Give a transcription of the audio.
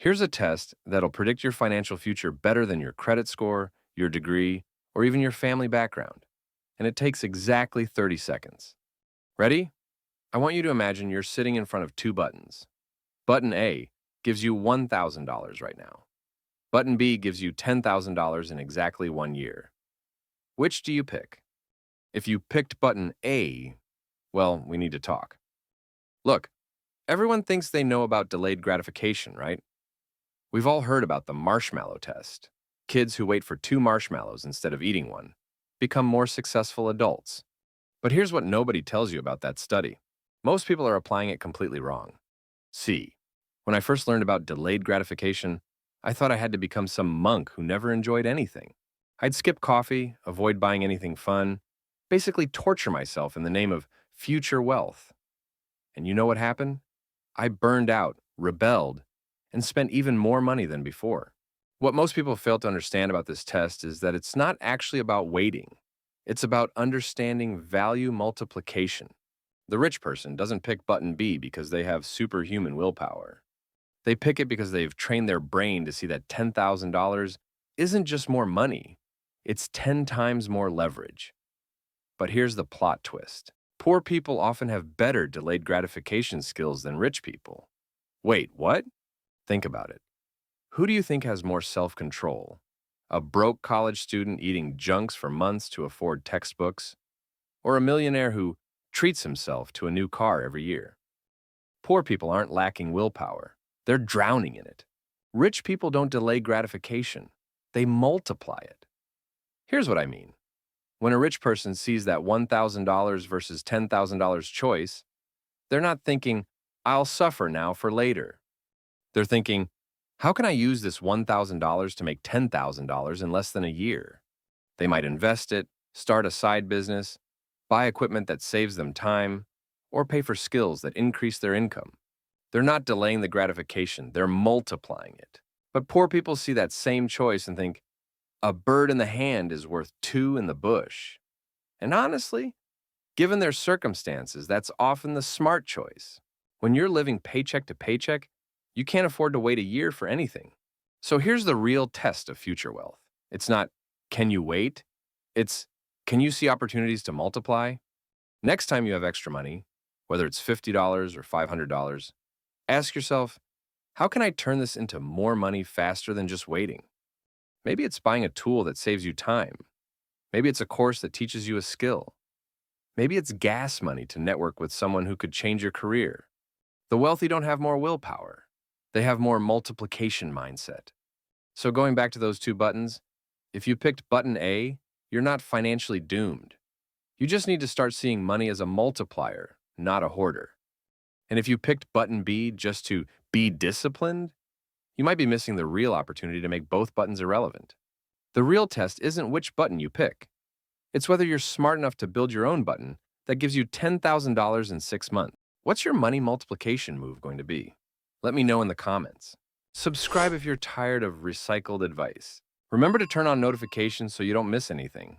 Here's a test that'll predict your financial future better than your credit score, your degree, or even your family background. And it takes exactly 30 seconds. Ready? I want you to imagine you're sitting in front of two buttons. Button A gives you $1,000 right now. Button B gives you $10,000 in exactly 1 year. Which do you pick? If you picked button A, well, we need to talk. Look, everyone thinks they know about delayed gratification, right? We've all heard about the Marshmallow Test. Kids who wait for two marshmallows instead of eating one become more successful adults. But here's what nobody tells you about that study. Most people are applying it completely wrong. See, when I first learned about delayed gratification, I thought I had to become some monk who never enjoyed anything. I'd skip coffee, avoid buying anything fun, basically torture myself in the name of future wealth. And you know what happened? I burned out, rebelled, and spent even more money than before. What most people fail to understand about this test is that it's not actually about waiting. It's about understanding value multiplication. The rich person doesn't pick button B because they have superhuman willpower. They pick it because they've trained their brain to see that $10,000 isn't just more money, it's 10 times more leverage. But here's the plot twist. Poor people often have better delayed gratification skills than rich people. Wait, what? Think about it. Who do you think has more self-control? A broke college student eating junks for months to afford textbooks? Or a millionaire who treats himself to a new car every year? Poor people aren't lacking willpower. They're drowning in it. Rich people don't delay gratification. They multiply it. Here's what I mean. When a rich person sees that $1,000 versus $10,000 choice, they're not thinking, I'll suffer now for later. They're thinking, how can I use this $1,000 to make $10,000 in less than a year? They might invest it, start a side business, buy equipment that saves them time, or pay for skills that increase their income. They're not delaying the gratification, they're multiplying it. But poor people see that same choice and think, a bird in the hand is worth two in the bush. And honestly, given their circumstances, that's often the smart choice. When you're living paycheck to paycheck, you can't afford to wait a year for anything. So here's the real test of future wealth. It's not, can you wait? It's, can you see opportunities to multiply? Next time you have extra money, whether it's $50 or $500, ask yourself, how can I turn this into more money faster than just waiting? Maybe it's buying a tool that saves you time. Maybe it's a course that teaches you a skill. Maybe it's gas money to network with someone who could change your career. The wealthy don't have more willpower. They have more multiplication mindset. So going back to those two buttons, if you picked button A, you're not financially doomed. You just need to start seeing money as a multiplier, not a hoarder. And if you picked button B just to be disciplined, you might be missing the real opportunity to make both buttons irrelevant. The real test isn't which button you pick. It's whether you're smart enough to build your own button that gives you $10,000 in 6 months. What's your money multiplication move going to be? Let me know in the comments. Subscribe if you're tired of recycled advice. Remember to turn on notifications so you don't miss anything.